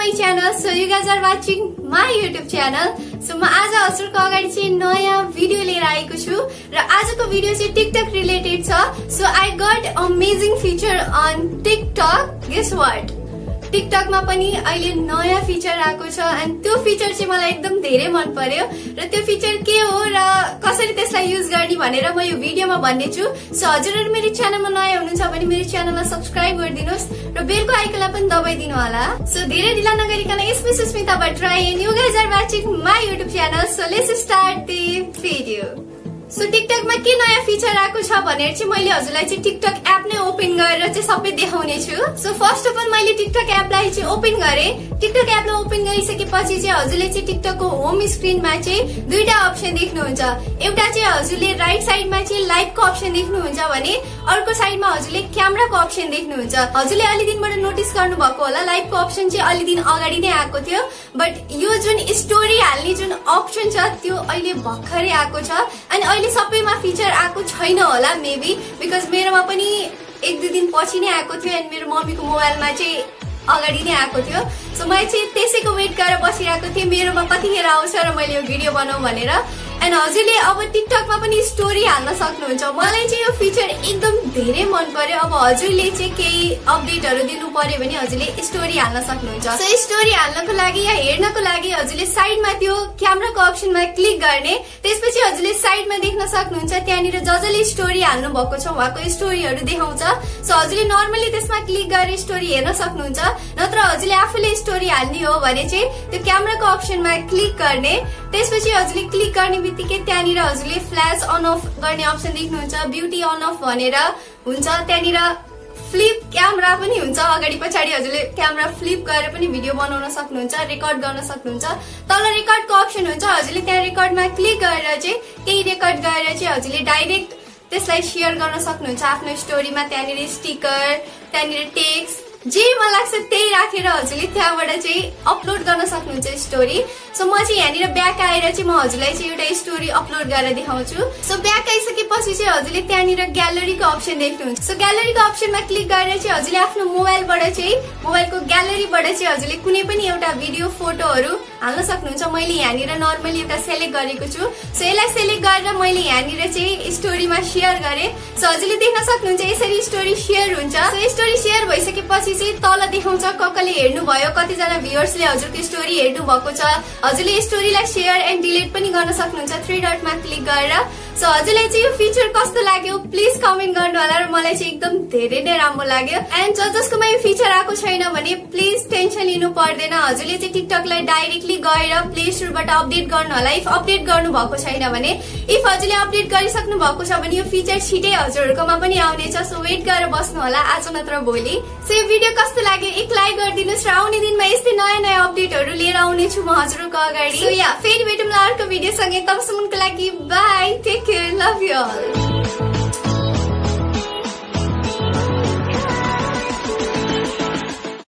my channel. So you guys are watching my YouTube channel. So म आज हजुरको अगाडि चाहिँ नयाँ भिडियो लिएर आएको छु र आजको भिडियो चाहिँ टिकटक रिलेटेड छ. So I got amazing feature on TikTok. Guess what? टिकटकमा पनि अहिले नयाँ फिचर आएको छ अनि त्यो फिचर चाहिँ मलाई एकदम धेरै मन पर्यो र त्यो फिचर के हो र कसरी त्यसलाई युज गर्ने भनेर म यो भिडियोमा भन्ने छु. सो हजुरहरु मेरो च्यानलमा नयाँ हुनुहुन्छ भने मेरो च्यानललाई सब्स्क्राइब गरिदिनुस् र बेलको आइकनलाई पनि दबाइदिनु होला. सो धेरै ढिला नगरिकन यसमै Susmita Bhattarai and you guys are watching my YouTube channel. So let's start the video. So टिकटकमा के नयाँ फिचर आएको छ भनेर चाहिँ मैले हजुरलाई चाहिँ टिकटक एप नै ओपन गरेर चाहिँ सबै देखाउने छु. सो फर्स्ट अफ अल मैले टिकटक एपलाई चाहिँ ओपन गरे. टिकटक एपलाई ओपन गरिसकेपछि चाहिँ हजुरले चाहिँ टिकटकको होम स्क्रिनमा चाहिँ दुईटा अप्सन देख्नुहुन्छ. एउटा चाहिँ हजुरले राइट साइडमा चाहिँ लाइभको अप्सन देख्नुहुन्छ भने अर्को साइडमा हजुरले क्यामेराको अप्सन देख्नुहुन्छ. हजुरले अलि दिनबाट नोटिस गर्नु भएको होला लाइभको अप्सन चाहिँ अलि दिन अगाडि नै आएको थियो बट यो जुन स्टोरी हाल्ने जुन अप्सन छ त्यो अहिले भर्खरै आएको छ अनि अहिले सबैमा फिचर आएको छैन होला मेबी बिकज मेरोमा पनि एक दुई दिन पछि नै आएको थियो अनि मेरो मम्मीको मोबाइलमा चाहिँ अगाडि नै आएको थियो. सो मैले चाहिँ त्यसैको वेट गरेर बसिरहेको थिएँ मेरोमा कतिखेर आउँछ र मैले यो भिडियो बनाऊ भनेर. एन्ड हजुरले अब टिकटकमा पनि स्टोरी हाल्न सक्नुहुन्छ. मलाई चाहिँ यो फिचर एकदम धेरै मन पर्यो. अब हजुरले चाहिँ केही अपडेटहरू दिनु पर्यो भने हजुरले स्टोरी हाल्न सक्नुहुन्छ. सो स्टोरी हाल्नको लागि या हेर्नको लागि हजुरले साइडमा त्यो क्यामेराको अप्सनमा क्लिक गर्ने. त्यसपछि हजुरले साइडमा देख्न सक्नुहुन्छ त्यहाँनिर जसले स्टोरी हाल्नु भएको छ उहाँको स्टोरीहरू देखाउँछ. सो हजुरले नर्मली त्यसमा क्लिक गरेर स्टोरी हेर्न सक्नुहुन्छ. नत्र हजुरले आफूले स्टोरी हाल्ने हो भने चाहिँ त्यो क्यामेराको अप्सनमा क्लिक गर्ने. त्यसपछि हजुरले क्लिक गर्ने बित्तिकै त्यहाँनिर हजुरले फ्ल्यास अन अफ गर्ने अप्सन देख्नुहुन्छ. ब्युटी अन अफ भनेर हुन्छ. त्यहाँनिर फ्लिप क्यामेरा पनि हुन्छ. अगाडि पछाडि हजुरले क्यामेरा फ्लिप गरेर पनि भिडियो बनाउन सक्नुहुन्छ, रेकर्ड गर्न सक्नुहुन्छ. तल रेकर्डको अप्सन हुन्छ. हजुरले त्यहाँ रेकर्डमा क्लिक गरेर चाहिँ केही रेकर्ड गरेर चाहिँ हजुरले डाइरेक्ट त्यसलाई सेयर गर्न सक्नुहुन्छ आफ्नो स्टोरीमा. त्यहाँनिर स्टिकर, त्यहाँनिर टेक्स्ट जे मन लाग्छ त्यही राखेर हजुरले त्यहाँबाट चाहिँ अपलोड गर्न सक्नुहुन्छ स्टोरी. सो म चाहिँ यहाँनिर ब्याक आएर चाहिँ म हजुरलाई चाहिँ एउटा स्टोरी अपलोड गरेर देखाउँछु. सो ब्याक आइसकेपछि चाहिँ हजुरले त्यहाँनिर ग्यालरीको अप्सन देख्नुहुन्छ. सो ग्यालरीको अप्सनमा क्लिक गरेर चाहिँ हजुरले आफ्नो मोबाइलबाट चाहिँ मोबाइलको ग्यालरीबाट चाहिँ हजुरले कुनै पनि एउटा भिडियो फोटोहरू हाल्न सक्नुहुन्छ. मैले यहाँनिर नर्मली एउटा सेलेक्ट गरेको छु. सो यसलाई सेलेक्ट गरेर मैले यहाँनिर चाहिँ स्टोरीमा सेयर गरे. सो हजुरले देख्न सक्नुहुन्छ यसरी स्टोरी सेयर हुन्छ. सो स्टोरी सेयर भइसकेपछि चाहिँ तल देखाउँछ कसले हेर्नुभयो, कतिजना भ्युअर्सले हजुरको स्टोरी हेर्नु भएको छ. हजुरले स्टोरीलाई सेयर एन्ड डिलिट पनि गर्न सक्नुहुन्छ 3 डटमा क्लिक गरेर. सो हजुरलाई चाहिँ यो फिचर कस्तो लाग्यो प्लिज कमेन्ट गर्नु होला र मलाई चाहिँ एकदम धेरै नै राम्रो लाग्यो. एन्ड जसकोमा यो फिचर आएको छैन भने प्लिज टेन्सन लिनु पर्दैन. हजुरले चाहिँ टिकटकलाई डाइरेक्टली गएर प्ले स्टोरबाट अपडेट गर्नु होला इफ अपडेट गर्नु भएको छैन भने. इफ हजुरले अपडेट गरिसक्नु भएको छ भने यो फिचर छिटै हजुरहरूकोमा पनि आउनेछ. सो वेट गरेर बस्नु होला आज नत्र भोलि. सो यो भिडियो कस्तो लाग्यो एक लाइक गरिदिनुहोस् र आउने दिनमा यस्तै नयाँ नयाँ अपडेटहरू लिएर आउने छु म हजुरको अगाडि. सो या फेरि भेटौँला अर्को भिडियोसँगै. तबसम्मको लागि bye, take care, love you all.